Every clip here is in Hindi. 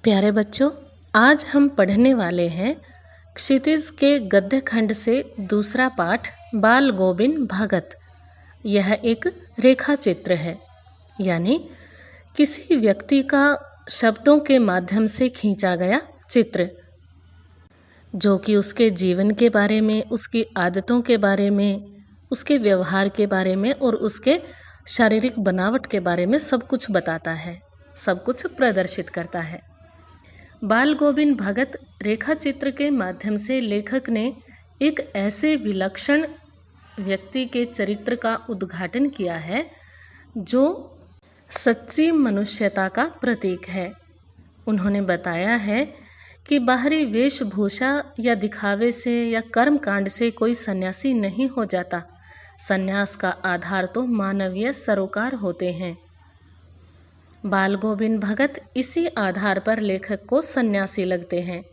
प्यारे बच्चों, आज हम पढ़ने वाले हैं क्षितिज के गद्य खंड से दूसरा पाठ बाल गोविंद भगत। यह एक रेखा चित्र है, यानी किसी व्यक्ति का शब्दों के माध्यम से खींचा गया चित्र, जो कि उसके जीवन के बारे में, उसकी आदतों के बारे में, उसके व्यवहार के बारे में और उसके शारीरिक बनावट के बारे में सब कुछ बताता है, सब कुछ प्रदर्शित करता है। बाल गोविंद भगत रेखा चित्र के माध्यम से लेखक ने एक ऐसे विलक्षण व्यक्ति के चरित्र का उद्घाटन किया है जो सच्ची मनुष्यता का प्रतीक है। उन्होंने बताया है कि बाहरी वेशभूषा या दिखावे से या कर्म कांड से कोई सन्यासी नहीं हो जाता। सन्यास का आधार तो मानवीय सरोकार होते हैं। बाल गोविंद भगत इसी आधार पर लेखक को सन्यासी लगते हैं।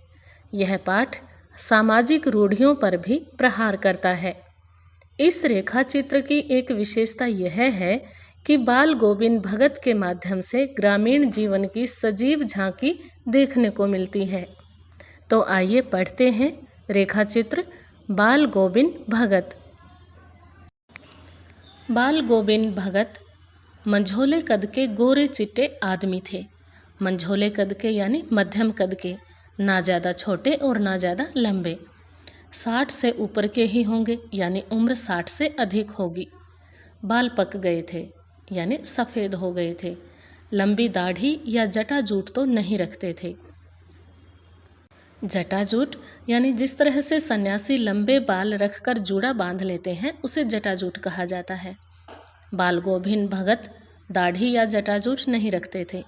यह पाठ सामाजिक रूढ़ियों पर भी प्रहार करता है। इस रेखा चित्र की एक विशेषता यह है कि बाल गोविंद भगत के माध्यम से ग्रामीण जीवन की सजीव झांकी देखने को मिलती है। तो आइए पढ़ते हैं रेखा चित्र बाल गोविंद भगत। बाल गोविंद भगत मंझोले कद के गोरे चिट्टे आदमी थे। मंझोले कद के यानी मध्यम कद के, ना ज़्यादा छोटे और ना ज़्यादा लंबे। 60 से ऊपर के ही होंगे, यानी उम्र 60 से अधिक होगी। बाल पक गए थे, यानी सफ़ेद हो गए थे। लंबी दाढ़ी या जटाजूट तो नहीं रखते थे। जटाजूट यानी जिस तरह से सन्यासी लंबे बाल रखकर जूड़ा बांध लेते हैं, उसे जटाजूट कहा जाता है। बाल गोविंद भगत दाढ़ी या जटाजूट नहीं रखते थे,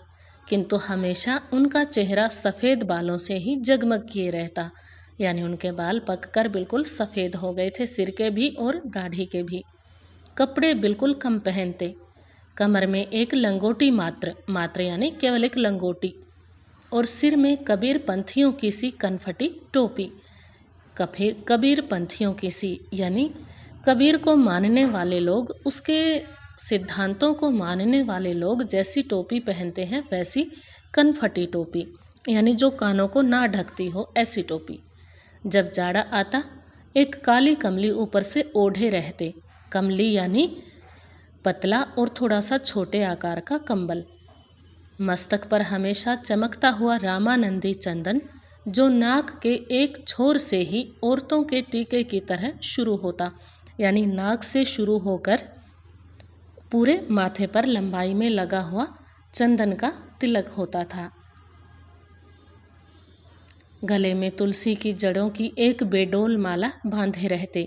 किंतु हमेशा उनका चेहरा सफ़ेद बालों से ही जगमग किए रहता, यानी उनके बाल पककर बिल्कुल सफ़ेद हो गए थे, सिर के भी और दाढ़ी के भी। कपड़े बिल्कुल कम पहनते। कमर में एक लंगोटी मात्र यानी केवल एक लंगोटी, और सिर में कबीर पंथियों की सी कनफटी टोपी। कबीर पंथियों की सी यानी कबीर को मानने वाले लोग, उसके सिद्धांतों को मानने वाले लोग जैसी टोपी पहनते हैं वैसी कनफटी टोपी, यानी जो कानों को ना ढकती हो, ऐसी टोपी। जब जाड़ा आता एक काली कमली ऊपर से ओढ़े रहते। कमली यानी पतला और थोड़ा सा छोटे आकार का कंबल। मस्तक पर हमेशा चमकता हुआ रामानंदी चंदन, जो नाक के एक छोर से ही औरतों के टीके की तरह शुरू होता, यानी नाक से शुरू होकर पूरे माथे पर लंबाई में लगा हुआ चंदन का तिलक होता था। गले में तुलसी की जड़ों की एक बेडोल माला बांधे रहते।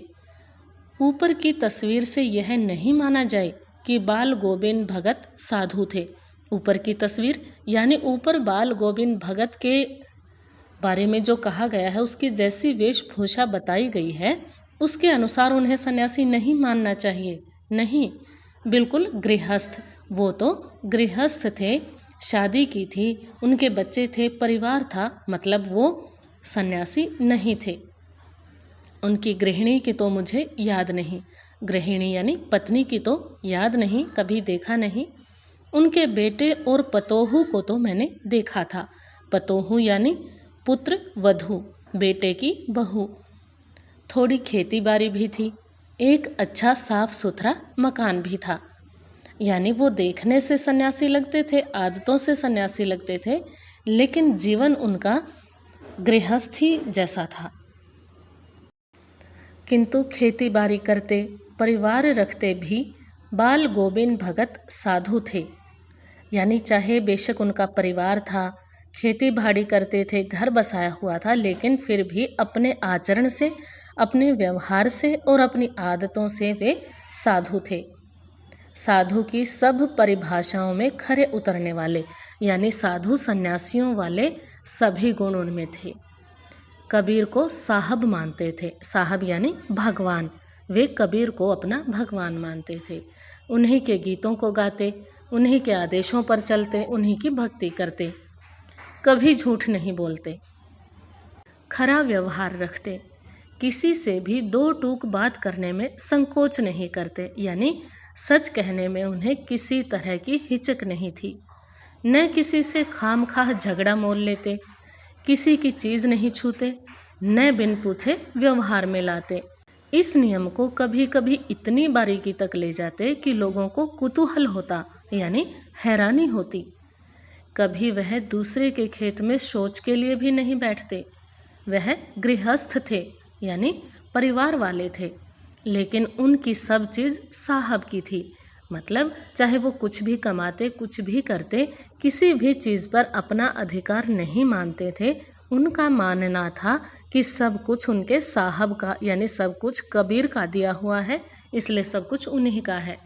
ऊपर की तस्वीर से यह नहीं माना जाए कि बाल गोविंद भगत साधु थे। ऊपर की तस्वीर यानी ऊपर बाल गोविंद भगत के बारे में जो कहा गया है, उसकी जैसी वेशभूषा बताई गई है, उसके अनुसार उन्हें सन्यासी नहीं मानना चाहिए। नहीं, बिल्कुल गृहस्थ। वो तो गृहस्थ थे, शादी की थी, उनके बच्चे थे, परिवार था, मतलब वो सन्यासी नहीं थे। उनकी गृहिणी की तो मुझे याद नहीं, गृहिणी यानी पत्नी की तो याद नहीं, कभी देखा नहीं। उनके बेटे और पतोहू को तो मैंने देखा था। पतोहू यानी पुत्र वधू, बेटे की बहू। थोड़ी खेती बाड़ी भी थी, एक अच्छा साफ सुथरा मकान भी था। यानी वो देखने से सन्यासी लगते थे, आदतों से सन्यासी लगते थे, लेकिन जीवन उनका गृहस्थी जैसा था। किंतु खेती बाड़ी करते, परिवार रखते भी बाल गोविंद भगत साधु थे। यानी चाहे बेशक उनका परिवार था, खेती बाड़ी करते थे, घर बसाया हुआ था, लेकिन फिर भी अपने आचरण से, अपने व्यवहार से और अपनी आदतों से वे साधु थे। साधु की सब परिभाषाओं में खरे उतरने वाले, यानी साधु सन्यासियों वाले सभी गुण उनमें थे। कबीर को साहब मानते थे। साहब यानी भगवान। वे कबीर को अपना भगवान मानते थे। उन्हीं के गीतों को गाते, उन्हीं के आदेशों पर चलते, उन्हीं की भक्ति करते। कभी झूठ नहीं बोलते, खरा व्यवहार रखते, किसी से भी दो टूक बात करने में संकोच नहीं करते, यानी सच कहने में उन्हें किसी तरह की हिचक नहीं थी। न किसी से खामखाह झगड़ा मोल लेते, किसी की चीज़ नहीं छूते, न बिन पूछे व्यवहार में लाते। इस नियम को कभी कभी इतनी बारीकी तक ले जाते कि लोगों को कुतूहल होता, यानी हैरानी होती। कभी वह दूसरे के खेत में शौच के लिए भी नहीं बैठते। वह गृहस्थ थे, यानी परिवार वाले थे, लेकिन उनकी सब चीज़ साहब की थी। मतलब चाहे वो कुछ भी कमाते, कुछ भी करते, किसी भी चीज़ पर अपना अधिकार नहीं मानते थे। उनका मानना था कि सब कुछ उनके साहब का, यानी सब कुछ कबीर का दिया हुआ है, इसलिए सब कुछ उन्हीं का है।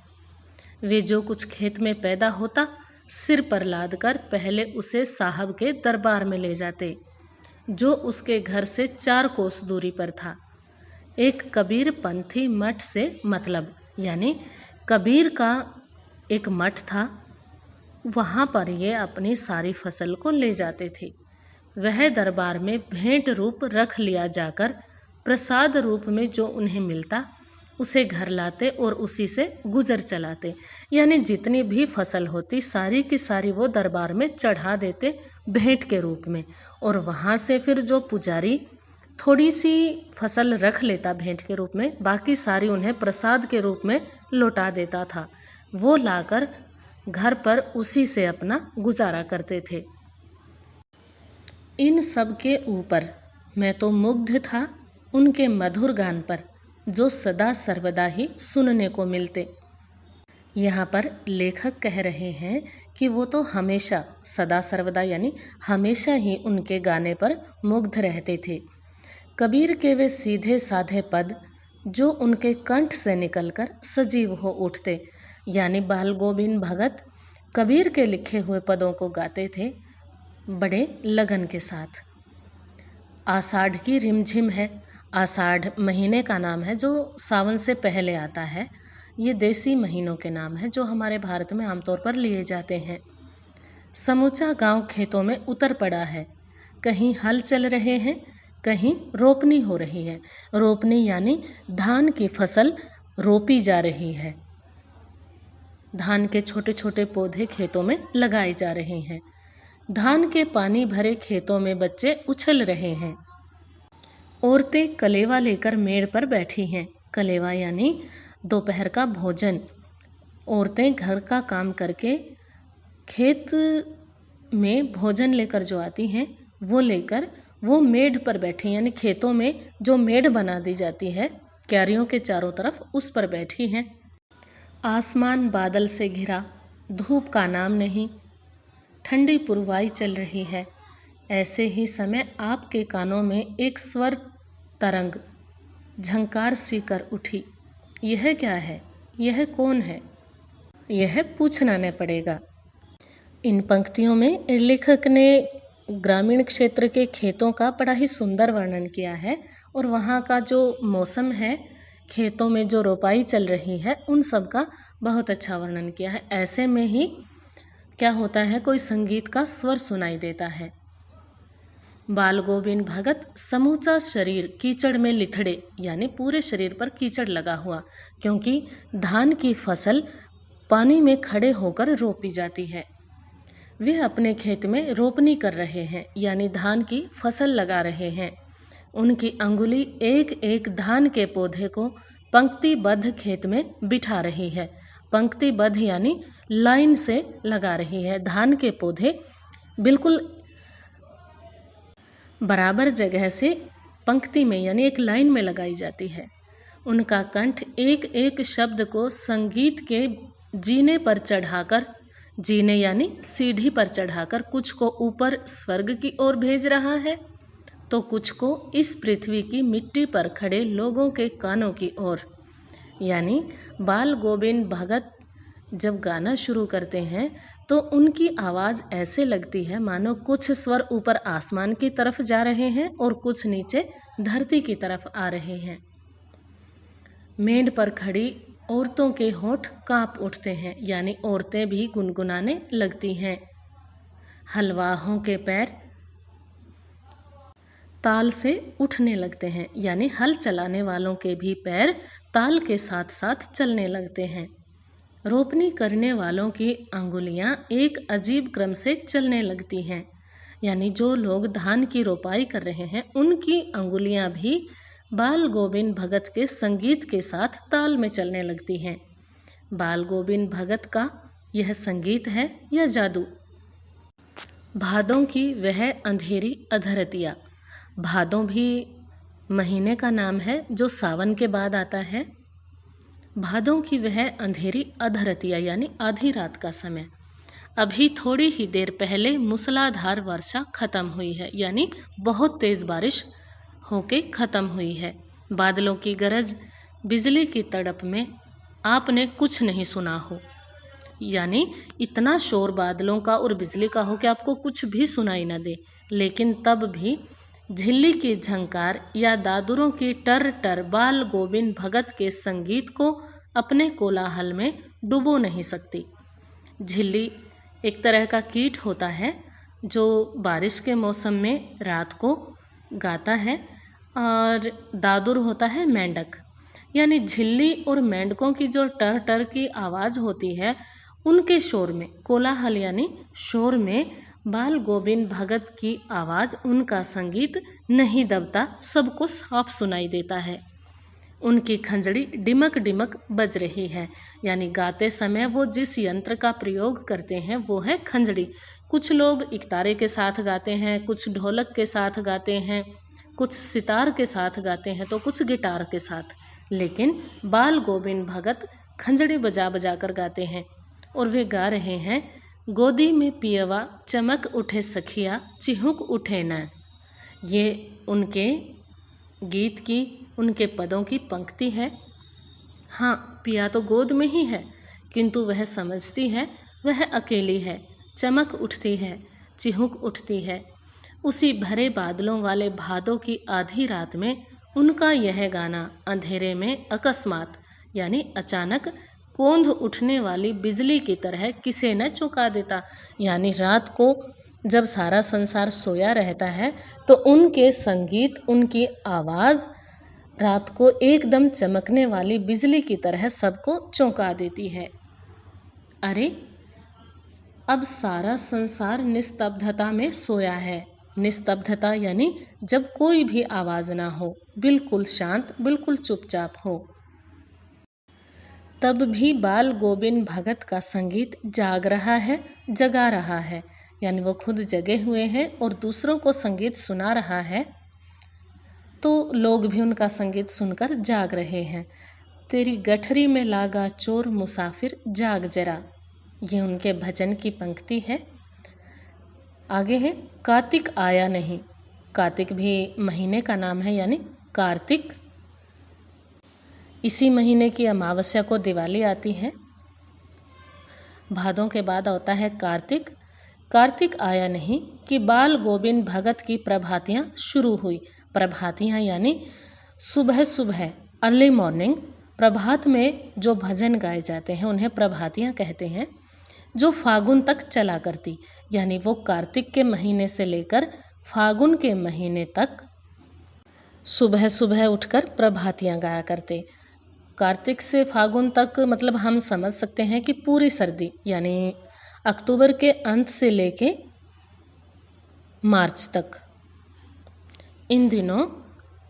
वे जो कुछ खेत में पैदा होता, सिर पर लाद कर पहले उसे साहब के दरबार में ले जाते, जो उसके घर से 4 कोस दूरी पर था। एक कबीर पंथी मठ से मतलब, यानी कबीर का एक मठ था, वहाँ पर ये अपनी सारी फसल को ले जाते थे। वह दरबार में भेंट रूप रख लिया जाकर प्रसाद रूप में जो उन्हें मिलता उसे घर लाते और उसी से गुजर चलाते। यानी जितनी भी फसल होती सारी की सारी वो दरबार में चढ़ा देते भेंट के रूप में, और वहाँ से फिर जो पुजारी थोड़ी सी फसल रख लेता भेंट के रूप में, बाकी सारी उन्हें प्रसाद के रूप में लौटा देता था। वो लाकर घर पर उसी से अपना गुजारा करते थे। इन सब के ऊपर मैं तो मुग्ध था उनके मधुर गान पर, जो सदा सर्वदा ही सुनने को मिलते। यहाँ पर लेखक कह रहे हैं कि वो तो हमेशा सदा सर्वदा यानी हमेशा ही उनके गाने पर मुग्ध रहते थे। कबीर के वे सीधे साधे पद जो उनके कंठ से निकलकर सजीव हो उठते, यानी बाल गोविंद भगत कबीर के लिखे हुए पदों को गाते थे बड़े लगन के साथ। आषाढ़ की रिमझिम है। आषाढ़ महीने का नाम है जो सावन से पहले आता है। ये देसी महीनों के नाम है जो हमारे भारत में आमतौर पर लिए जाते हैं। समूचा गांव खेतों में उतर पड़ा है। कहीं हल चल रहे हैं, कहीं रोपनी हो रही है। रोपनी यानी धान की फसल रोपी जा रही है। धान के छोटे छोटे पौधे खेतों में लगाए जा रहे हैं। धान के पानी भरे खेतों में बच्चे उछल रहे हैं। औरतें कलेवा लेकर मेड़ पर बैठी हैं। कलेवा यानी दोपहर का भोजन। औरतें घर का काम करके खेत में भोजन लेकर जो आती हैं वो लेकर वो मेड़ पर बैठी, यानी खेतों में जो मेड़ बना दी जाती है क्यारियों के चारों तरफ, उस पर बैठी हैं। आसमान बादल से घिरा, धूप का नाम नहीं, ठंडी पुरवाई चल रही है। ऐसे ही समय आपके कानों में एक स्वर तरंग झंकार सी कर उठी। यह क्या है? यह कौन है? यह पूछना न पड़ेगा। इन पंक्तियों में लेखक ने ग्रामीण क्षेत्र के खेतों का बड़ा ही सुंदर वर्णन किया है, और वहाँ का जो मौसम है, खेतों में जो रोपाई चल रही है, उन सब का बहुत अच्छा वर्णन किया है। ऐसे में ही क्या होता है, कोई संगीत का स्वर सुनाई देता है। बाल गोविंद भगत समूचा शरीर कीचड़ में लिथड़े, यानी पूरे शरीर पर कीचड़ लगा हुआ, क्योंकि धान की फसल पानी में खड़े होकर रोपी जाती है। वे अपने खेत में रोपनी कर रहे हैं, यानी धान की फसल लगा रहे हैं। उनकी अंगुली एक एक धान के पौधे को पंक्तिबद्ध खेत में बिठा रही है। पंक्तिबद्ध यानी लाइन से लगा रही है। धान के पौधे बिल्कुल बराबर जगह से पंक्ति में यानी एक लाइन में लगाई जाती है। उनका कंठ एक एक शब्द को संगीत के जीने पर चढ़ाकर, जीने यानी सीढ़ी पर चढ़ाकर, कुछ को ऊपर स्वर्ग की ओर भेज रहा है तो कुछ को इस पृथ्वी की मिट्टी पर खड़े लोगों के कानों की ओर। यानी बाल गोविंद भगत जब गाना शुरू करते हैं तो उनकी आवाज़ ऐसे लगती है मानो कुछ स्वर ऊपर आसमान की तरफ जा रहे हैं और कुछ नीचे धरती की तरफ आ रहे हैं। मेड़ पर खड़ी औरतों के होंठ कांप उठते हैं, यानी औरतें भी गुनगुनाने लगती हैं। हलवाहों के पैर ताल से उठने लगते हैं, यानी हल चलाने वालों के भी पैर ताल के साथ साथ चलने लगते हैं। रोपनी करने वालों की अंगुलियां एक अजीब क्रम से चलने लगती हैं। यानी जो लोग धान की रोपाई कर रहे हैं उनकी अंगुलियां भी बाल गोविंद भगत के संगीत के साथ ताल में चलने लगती हैं। बाल गोविंद भगत का यह संगीत है या जादू। भादों की वह अंधेरी अधरतिया। भादों भी महीने का नाम है जो सावन के बाद आता है। भादों की वह अंधेरी अधरतिया यानी आधी रात का समय। अभी थोड़ी ही देर पहले मूसलाधार वर्षा खत्म हुई है, यानी बहुत तेज़ बारिश होके ख़त्म हुई है। बादलों की गरज, बिजली की तड़प में आपने कुछ नहीं सुना हो, यानी इतना शोर बादलों का और बिजली का हो कि आपको कुछ भी सुनाई न दे। लेकिन तब भी झिल्ली की झंकार या दादुरों की टर टर बाल गोविंद भगत के संगीत को अपने कोलाहल में डुबो नहीं सकती। झिल्ली एक तरह का कीट होता है जो बारिश के मौसम में रात को गाता है, और दादुर होता है मेंढक। यानी झिल्ली और मेंढकों की जो टर टर की आवाज़ होती है, उनके शोर में, कोलाहल यानी शोर में, बाल गोविंद भगत की आवाज़, उनका संगीत नहीं दबता, सबको साफ सुनाई देता है। उनकी खंजड़ी डिमक डिमक बज रही है। यानी गाते समय वो जिस यंत्र का प्रयोग करते हैं वो है खंजड़ी। कुछ लोग इकतारे के साथ गाते हैं, कुछ ढोलक के साथ गाते हैं, कुछ सितार के साथ गाते हैं, तो कुछ गिटार के साथ। लेकिन बाल गोविंद भगत खंजड़ी बजा बजा कर गाते हैं, और वे गा रहे हैं, गोदी में पियवा चमक उठे सखिया चिहुक उठे न। ये उनके गीत की, उनके पदों की पंक्ति है। हाँ, पिया तो गोद में ही है, किंतु वह समझती है वह अकेली है। चमक उठती है, चिहुक उठती है। उसी भरे बादलों वाले भादों की आधी रात में उनका यह गाना अंधेरे में अकस्मात यानी अचानक कौंध उठने वाली बिजली की तरह किसे न चौंका देता। यानी रात को जब सारा संसार सोया रहता है तो उनके संगीत, उनकी आवाज़ रात को एकदम चमकने वाली बिजली की तरह सबको चौंका देती है। अरे, अब सारा संसार निस्तब्धता में सोया है। निस्तब्धता यानी जब कोई भी आवाज़ ना हो, बिल्कुल शांत, बिल्कुल चुपचाप हो। तब भी बाल गोविंद भगत का संगीत जाग रहा है, जगा रहा है। यानी वो खुद जगे हुए हैं और दूसरों को संगीत सुना रहा है, तो लोग भी उनका संगीत सुनकर जाग रहे हैं। तेरी गठरी में लागा चोर मुसाफिर जाग जरा, ये उनके भजन की पंक्ति है। आगे है, कार्तिक आया नहीं। कार्तिक भी महीने का नाम है, यानी कार्तिक। इसी महीने की अमावस्या को दिवाली आती है। भादों के बाद आता है कार्तिक। कार्तिक आया नहीं कि बाल गोविंद भगत की प्रभातियाँ शुरू हुई। प्रभातियाँ यानी सुबह सुबह, अर्ली मॉर्निंग, प्रभात में जो भजन गाए जाते हैं उन्हें प्रभातियाँ कहते हैं, जो फागुन तक चला करती। यानी वो कार्तिक के महीने से लेकर फागुन के महीने तक सुबह सुबह उठकर प्रभातियाँ गाया करते। कार्तिक से फागुन तक मतलब हम समझ सकते हैं कि पूरी सर्दी, यानी अक्टूबर के अंत से लेके मार्च तक, इन दिनों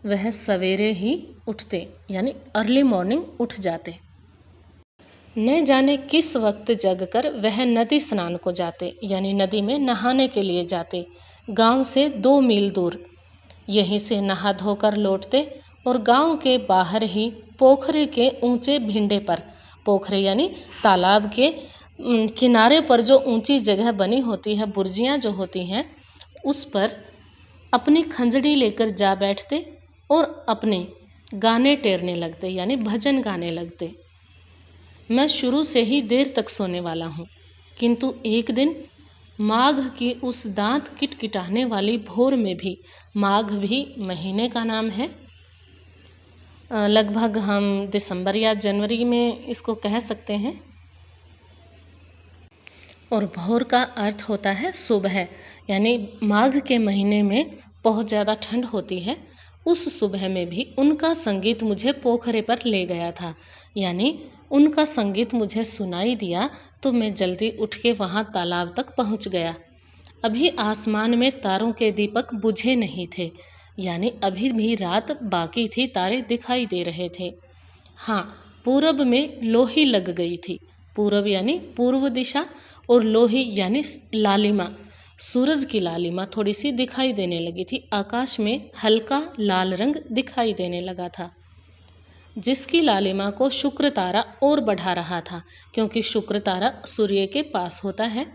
वह सवेरे ही उठते, यानी अर्ली मॉर्निंग उठ जाते। न जाने किस वक्त जगकर वह नदी स्नान को जाते, यानी नदी में नहाने के लिए जाते। गांव से 2 मील दूर यहीं से नहा धोकर लौटते और गांव के बाहर ही पोखरे के ऊंचे भिंडे पर, पोखरे यानी तालाब के किनारे पर जो ऊंची जगह बनी होती है, बुर्जियां जो होती हैं, उस पर अपनी खंजड़ी लेकर जा बैठते और अपने गाने टेरने लगते, यानी भजन गाने लगते। मैं शुरू से ही देर तक सोने वाला हूँ, किंतु एक दिन माघ की उस दांत किटकिटाने वाली भोर में भी, माघ भी महीने का नाम है, लगभग हम दिसंबर या जनवरी में इसको कह सकते हैं, और भोर का अर्थ होता है सुबह। यानी माघ के महीने में बहुत ज़्यादा ठंड होती है उस सुबह में भी उनका संगीत मुझे पोखरे पर ले गया था, यानी उनका संगीत मुझे सुनाई दिया तो मैं जल्दी उठ के वहाँ तालाब तक पहुँच गया। अभी आसमान में तारों के दीपक बुझे नहीं थे, यानी अभी भी रात बाकी थी, तारे दिखाई दे रहे थे। हाँ, पूरब में लोही लग गई थी। पूरब यानी पूर्व दिशा, और लोही यानी लालिमा, सूरज की लालिमा थोड़ी सी दिखाई देने लगी थी। आकाश में हल्का लाल रंग दिखाई देने लगा था, जिसकी लालिमा को शुक्र तारा और बढ़ा रहा था, क्योंकि शुक्र तारा सूर्य के पास होता है।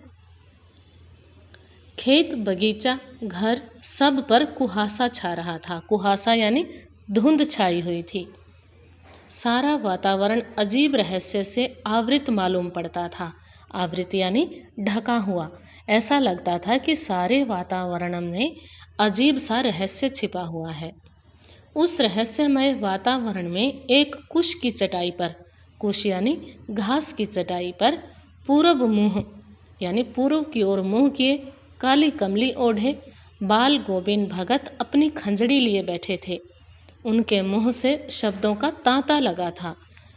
खेत, बगीचा, घर, सब पर कुहासा छा रहा था। कुहासा यानी धुंध छाई हुई थी। सारा वातावरण अजीब रहस्य से आवृत मालूम पड़ता था। आवृत यानी ढका हुआ। ऐसा लगता था कि सारे वातावरण में अजीब सा रहस्य छिपा हुआ है। उस रहस्यमय वातावरण में एक कुश की चटाई पर, कुश यानी घास की चटाई पर, पूरब मुंह यानी पूर्व की ओर मुंह किए, काली कमली ओढ़े बाल गोविंद भगत अपनी खंजड़ी लिए बैठे थे। उनके मुंह से शब्दों का तांता लगा था,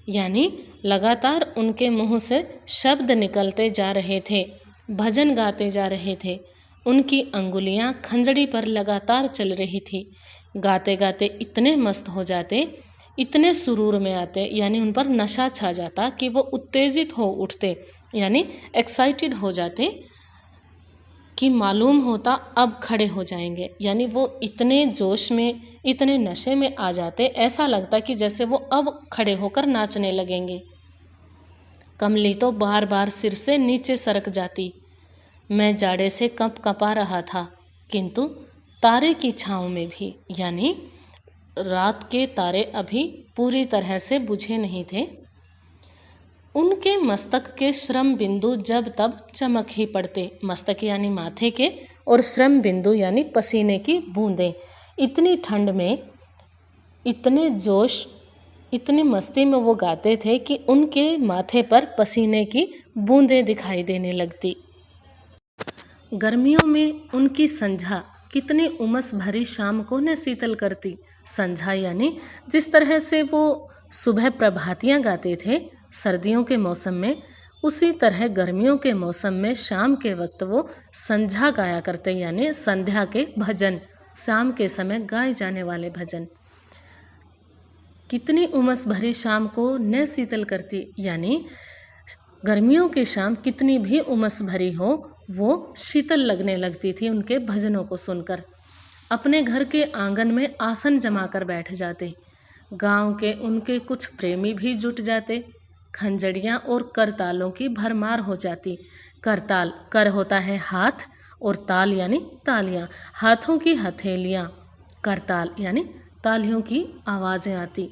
यानी लगातार उनके मुंह से शब्द निकलते जा रहे थे, भजन गाते जा रहे थे। उनकी अंगुलियां खंजड़ी पर लगातार चल रही थी। गाते गाते इतने मस्त हो जाते, इतने सुरूर में आते, यानी उन पर नशा छा जाता कि वो उत्तेजित हो उठते, यानी एक्साइटेड हो जाते कि मालूम होता अब खड़े हो जाएंगे। यानी वो इतने जोश में, इतने नशे में आ जाते, ऐसा लगता कि जैसे वो अब खड़े होकर नाचने लगेंगे। कमली तो बार बार सिर से नीचे सरक जाती। मैं जाड़े से कंप कपा रहा था, किंतु तारे की छाँव में भी, यानी रात के तारे अभी पूरी तरह से बुझे नहीं थे। उनके मस्तक के श्रम बिंदु जब तब चमक ही पड़ते। मस्तक यानी माथे के, और श्रम बिंदु यानी पसीने की बूंदें। इतनी ठंड में, इतने जोश, इतनी मस्ती में वो गाते थे कि उनके माथे पर पसीने की बूंदें दिखाई देने लगती। गर्मियों में उनकी संझा कितनी उमस भरी शाम को न शीतल करती। संझा यानी जिस तरह से वो सुबह प्रभातियाँ गाते थे सर्दियों के मौसम में, उसी तरह गर्मियों के मौसम में शाम के वक्त वो संझा गाया करते, यानी संध्या के भजन, शाम के समय गाए जाने वाले भजन। कितनी उमस भरी शाम को न शीतल करती, यानी गर्मियों की शाम कितनी भी उमस भरी हो, वो शीतल लगने लगती थी उनके भजनों को सुनकर। अपने घर के आंगन में आसन जमा कर बैठ जाते। गांव के उनके कुछ प्रेमी भी जुट जाते। खंजड़ियाँ और करतालों की भरमार हो जाती। करताल, कर होता है हाथ, और ताल यानी तालियाँ, हाथों की हथेलियाँ। करताल यानी तालियों की आवाज़ें आती।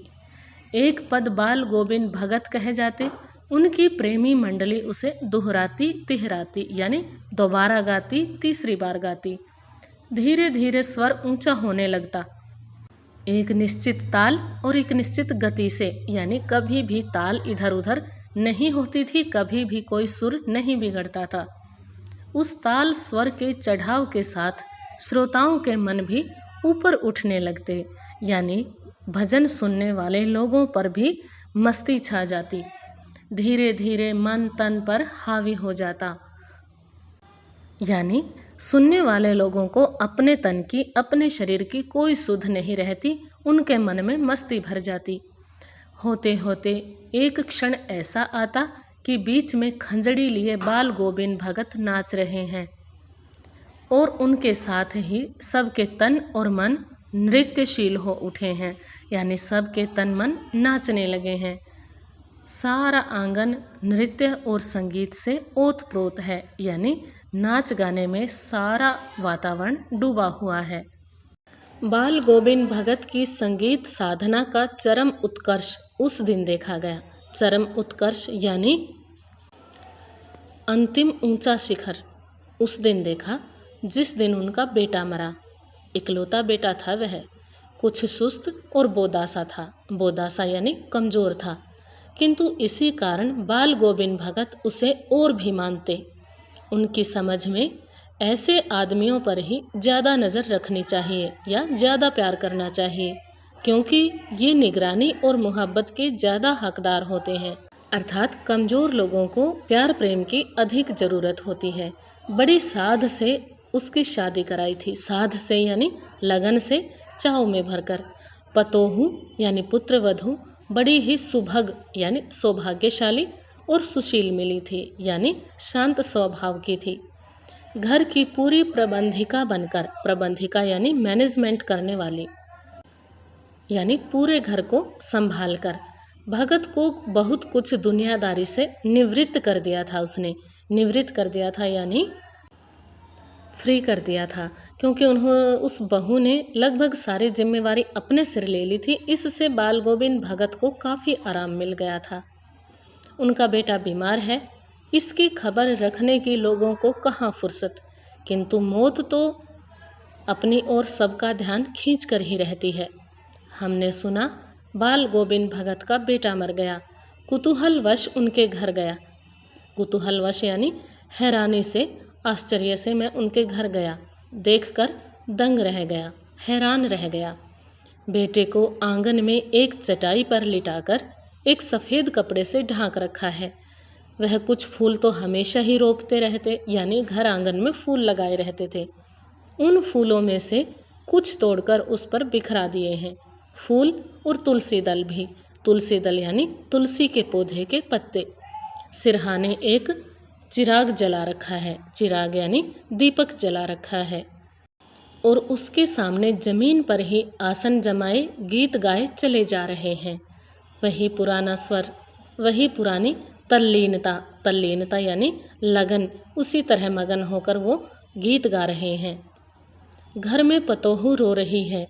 एक पद बाल गोविंद भगत कहे जाते। उनकी प्रेमी मंडली उसे दोहराती तिहराती, यानी दोबारा गाती, तीसरी बार गाती। धीरे धीरे स्वर ऊंचा होने लगता, एक निश्चित ताल और एक निश्चित गति से, यानी कभी भी ताल इधर उधर नहीं होती थी, कभी भी कोई सुर नहीं बिगड़ता था। उस ताल स्वर के चढ़ाव के साथ श्रोताओं के मन भी ऊपर उठने लगते, यानी भजन सुनने वाले लोगों पर भी मस्ती छा जाती। धीरे धीरे मन तन पर हावी हो जाता, यानी सुनने वाले लोगों को अपने तन की, अपने शरीर की कोई सुध नहीं रहती, उनके मन में मस्ती भर जाती। होते होते एक क्षण ऐसा आता कि बीच में खंजड़ी लिए बाल गोविंद भगत नाच रहे हैं, और उनके साथ ही सबके तन और मन नृत्यशील हो उठे हैं, यानी सबके तन मन नाचने लगे हैं। सारा आंगन नृत्य और संगीत से ओतप्रोत है, यानी नाच गाने में सारा वातावरण डूबा हुआ है। बाल गोविंद भगत की संगीत साधना का चरम उत्कर्ष उस दिन देखा गया। चरम उत्कर्ष यानी अंतिम ऊंचा शिखर उस दिन देखा जिस दिन उनका बेटा मरा। इकलौता बेटा था वह, कुछ सुस्त और बोदासा था। बोदासा यानी कमज़ोर था, किंतु इसी कारण बाल गोविंद भगत उसे और भी मानते। उनकी समझ में ऐसे आदमियों पर ही ज़्यादा नज़र रखनी चाहिए या ज़्यादा प्यार करना चाहिए, क्योंकि ये निगरानी और मोहब्बत के ज़्यादा हकदार होते हैं। अर्थात कमज़ोर लोगों को प्यार प्रेम की अधिक ज़रूरत होती है। बड़ी साध से उसकी शादी कराई थी, साध से यानी लगन से, चाव में भरकर। पतोहू यानी पुत्रवधू बड़ी ही सुभग यानी सौभाग्यशाली और सुशील मिली थी, यानी शांत स्वभाव की थी। घर की पूरी प्रबंधिका बनकर, प्रबंधिका यानी मैनेजमेंट करने वाली, यानी पूरे घर को संभाल कर भगत को बहुत कुछ दुनियादारी से निवृत्त कर दिया था। उसने निवृत्त कर दिया था यानी फ्री कर दिया था, क्योंकि उस बहू ने लगभग सारी जिम्मेवारी अपने सिर ले ली थी। इससे बाल गोविंद भगत को काफ़ी आराम मिल गया था। उनका बेटा बीमार है, इसकी खबर रखने की लोगों को कहाँ फुर्सत, किंतु मौत तो अपनी ओर सबका ध्यान खींच कर ही रहती है। हमने सुना बाल गोविंद भगत का बेटा मर गया। कुतूहलवश उनके घर गया। कुतूहलवश यानी हैरानी से, आश्चर्य से मैं उनके घर गया। देखकर दंग रह गया, हैरान रह गया। बेटे को आंगन में एक चटाई पर लिटाकर एक सफ़ेद कपड़े से ढांक रखा है। वह कुछ फूल तो हमेशा ही रोपते रहते, यानी घर आंगन में फूल लगाए रहते थे। उन फूलों में से कुछ तोड़कर उस पर बिखरा दिए हैं, फूल और तुलसी दल भी। तुलसी दल यानी तुलसी के पौधे के पत्ते। सिरहाने एक चिराग जला रखा है, चिराग यानी दीपक जला रखा है, और उसके सामने जमीन पर ही आसन जमाए गीत गाए चले जा रहे हैं। वही पुराना स्वर, वही पुरानी तल्लीनता, तल्लीनता यानी लगन, उसी तरह मगन होकर वो गीत गा रहे हैं। घर में पतोहू रो रही है,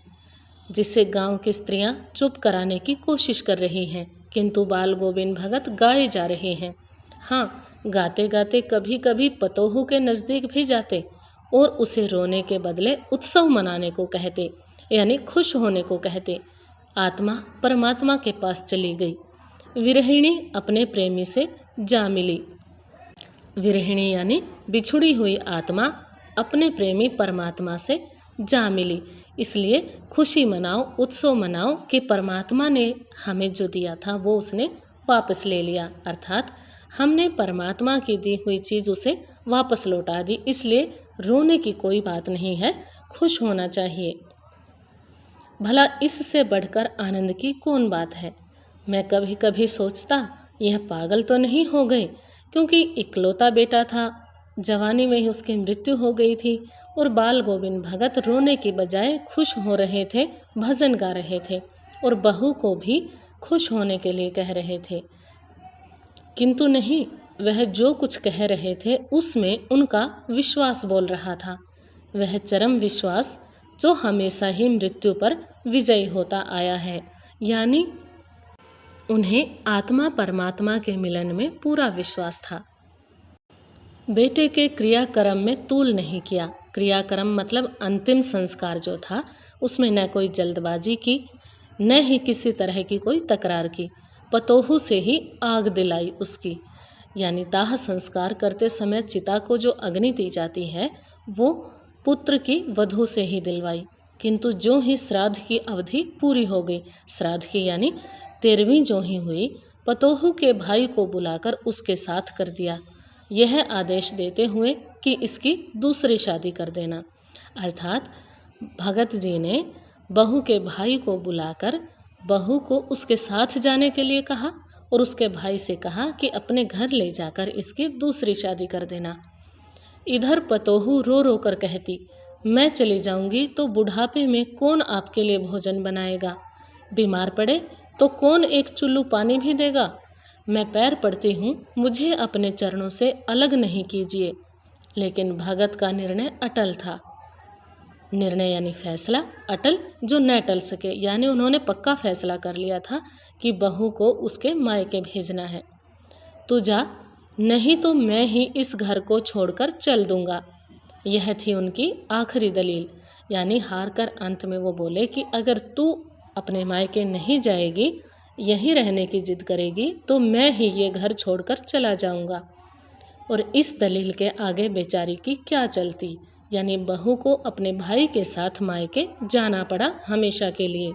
जिसे गांव की स्त्रियां चुप कराने की कोशिश कर रही हैं, किंतु बाल गोविंद भगत गाए जा रहे हैं। हाँ, गाते गाते कभी कभी पतोहू के नज़दीक भी जाते और उसे रोने के बदले उत्सव मनाने को कहते, यानी खुश होने को कहते। आत्मा परमात्मा के पास चली गई। विरहिणी अपने प्रेमी से जा मिली। विरहिणी यानी बिछुड़ी हुई आत्मा अपने प्रेमी परमात्मा से जा मिली। इसलिए खुशी मनाओ, उत्सव मनाओ कि परमात्मा ने हमें जो दिया था वो उसने वापस ले लिया, अर्थात हमने परमात्मा की दी हुई चीज़ उसे वापस लौटा दी। इसलिए रोने की कोई बात नहीं है, खुश होना चाहिए। भला इससे बढ़कर आनंद की कौन बात है। मैं कभी कभी सोचता, यह पागल तो नहीं हो गए, क्योंकि इकलौता बेटा था, जवानी में ही उसकी मृत्यु हो गई थी, और बाल गोविंद भगत रोने की बजाय खुश हो रहे थे, भजन गा रहे थे और बहू को भी खुश होने के लिए कह रहे थे। किंतु नहीं, वह जो कुछ कह रहे थे उसमें उनका विश्वास बोल रहा था, वह चरम विश्वास जो हमेशा ही मृत्यु पर विजयी होता आया है, यानी उन्हें आत्मा परमात्मा के मिलन में पूरा विश्वास था। बेटे के क्रियाक्रम में तूल नहीं किया। क्रियाक्रम मतलब अंतिम संस्कार जो था, उसमें न कोई जल्दबाजी की, न ही किसी तरह की कोई तकरार की। पतोहू से ही आग दिलाई उसकी, यानी दाह संस्कार करते समय चिता को जो अग्नि दी जाती है वो पुत्र की वधू से ही दिलवाई। किंतु जो ही श्राद्ध की अवधि पूरी हो गई, श्राद्ध की यानी 13वीं जो ही हुई, पतोहू के भाई को बुलाकर उसके साथ कर दिया, यह आदेश देते हुए कि इसकी दूसरी शादी कर देना। अर्थात भगत जी ने बहू के भाई को बुलाकर बहू को उसके साथ जाने के लिए कहा और उसके भाई से कहा कि अपने घर ले जाकर इसकी दूसरी शादी कर देना। इधर पतोहू रो रो कर कहती, मैं चली जाऊंगी तो बुढ़ापे में कौन आपके लिए भोजन बनाएगा, बीमार पड़े तो कौन एक चुल्लू पानी भी देगा। मैं पैर पड़ती हूँ, मुझे अपने चरणों से अलग नहीं कीजिए। लेकिन भगत का निर्णय अटल था। निर्णय यानी फैसला, अटल जो न टल सके, यानी उन्होंने पक्का फैसला कर लिया था कि बहू को उसके मायके भेजना है। तू जा, नहीं तो मैं ही इस घर को छोड़कर चल दूंगा। यह थी उनकी आखिरी दलील, यानी हार कर अंत में वो बोले कि अगर तू अपने मायके नहीं जाएगी, यहीं रहने की जिद करेगी, तो मैं ही ये घर छोड़कर चला जाऊंगा। और इस दलील के आगे बेचारी की क्या चलती, यानी बहू को अपने भाई के साथ मायके जाना पड़ा हमेशा के लिए।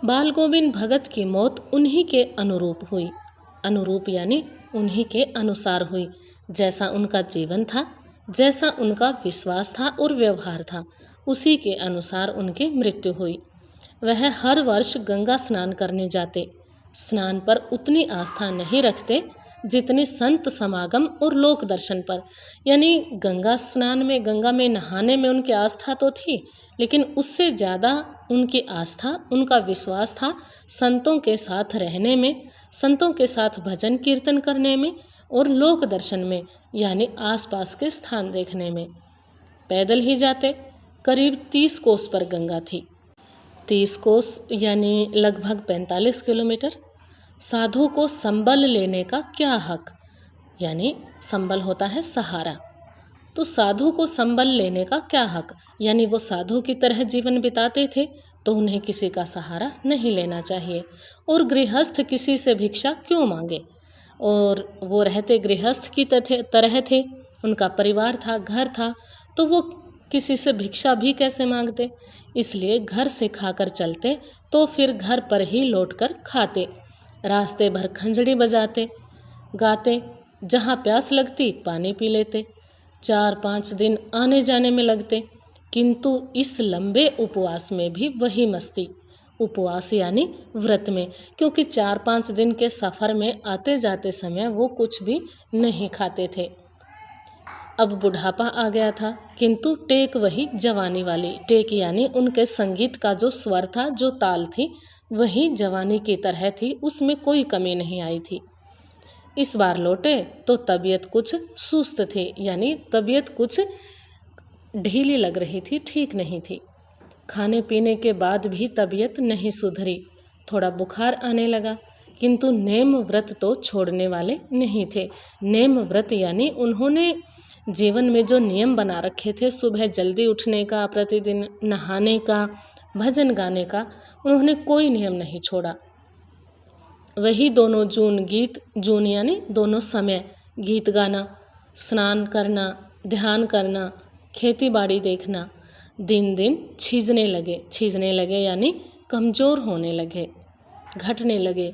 बाल गोविंद भगत की मौत उन्हीं के अनुरूप हुई। अनुरूप यानी उन्हीं के अनुसार हुई। जैसा उनका जीवन था, जैसा उनका विश्वास था और व्यवहार था, उसी के अनुसार उनकी मृत्यु हुई। वह हर वर्ष गंगा स्नान करने जाते। स्नान पर उतनी आस्था नहीं रखते जितनी संत समागम और लोक दर्शन पर। यानी गंगा स्नान में, गंगा में नहाने में उनकी आस्था तो थी, लेकिन उससे ज़्यादा उनकी आस्था, उनका विश्वास था संतों के साथ रहने में, संतों के साथ भजन कीर्तन करने में और लोक दर्शन में, यानी आसपास के स्थान देखने में। पैदल ही जाते। करीब 30 कोस पर गंगा थी। 30 कोस यानी लगभग 45 किलोमीटर। साधु को संबल लेने का क्या हक, यानी संबल होता है सहारा, तो साधु को संबल लेने का क्या हक, यानी वो साधु की तरह जीवन बिताते थे तो उन्हें किसी का सहारा नहीं लेना चाहिए। और गृहस्थ किसी से भिक्षा क्यों मांगे, और वो रहते गृहस्थ की तरह थे, उनका परिवार था, घर था, तो वो किसी से भिक्षा भी कैसे मांगते। इसलिए घर से खाकर चलते तो फिर घर पर ही लौटकर खाते। रास्ते भर खंजड़ी बजाते, गाते, जहाँ प्यास लगती पानी पी लेते। 4-5 दिन आने जाने में लगते, किंतु इस लंबे उपवास में भी वही मस्ती। उपवास यानी व्रत में, क्योंकि 4-5 दिन के सफ़र में आते जाते समय वो कुछ भी नहीं खाते थे। अब बुढ़ापा आ गया था, किंतु टेक वही जवानी वाली। टेक यानी उनके संगीत का जो स्वर था, जो ताल थी, वही जवानी की तरह थी, उसमें कोई कमी नहीं आई थी। इस बार लौटे तो तबीयत कुछ सुस्त थी, यानी तबीयत कुछ ढीली लग रही थी, ठीक नहीं थी। खाने पीने के बाद भी तबीयत नहीं सुधरी, थोड़ा बुखार आने लगा, किंतु नेम व्रत तो छोड़ने वाले नहीं थे। नेम व्रत यानी उन्होंने जीवन में जो नियम बना रखे थे, सुबह जल्दी उठने का, प्रतिदिन नहाने का, भजन गाने का, उन्होंने कोई नियम नहीं छोड़ा। वही दोनों जून गीत, जून यानी दोनों समय गीत गाना, स्नान करना, ध्यान करना, खेती बाड़ी देखना, दिन दिन छीजने लगे यानी कमज़ोर होने लगे, घटने लगे।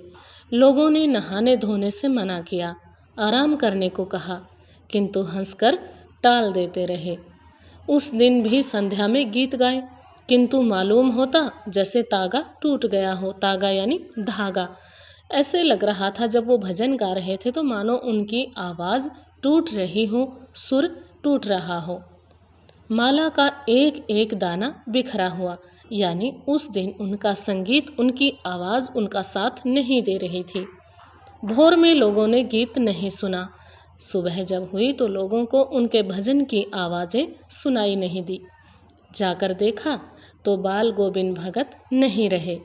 लोगों ने नहाने धोने से मना किया, आराम करने को कहा, किंतु हंसकर टाल देते रहे। उस दिन भी संध्या में गीत गाए, किंतु मालूम होता जैसे तागा टूट गया हो। तागा यानी धागा। ऐसे लग रहा था जब वो भजन गा रहे थे तो मानो उनकी आवाज़ टूट रही हो, सुर टूट रहा हो। माला का एक एक दाना बिखरा हुआ, यानी उस दिन उनका संगीत, उनकी आवाज़ उनका साथ नहीं दे रही थी। भोर में लोगों ने गीत नहीं सुना। सुबह जब हुई तो लोगों को उनके भजन की आवाज़ें सुनाई नहीं दी। जाकर देखा तो बाल गोविंद भगत नहीं रहे,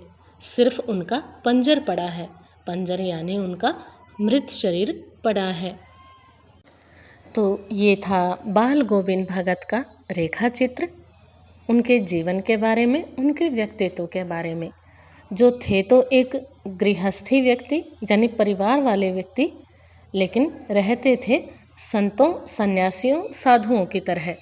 सिर्फ उनका पंजर पड़ा है। पंजर यानी उनका मृत शरीर पड़ा है। तो ये था बाल गोविंद भगत का रेखा चित्र, उनके जीवन के बारे में, उनके व्यक्तित्व के बारे में। जो थे तो एक गृहस्थी व्यक्ति यानी परिवार वाले व्यक्ति, लेकिन रहते थे संतों, सन्यासियों, साधुओं की तरह।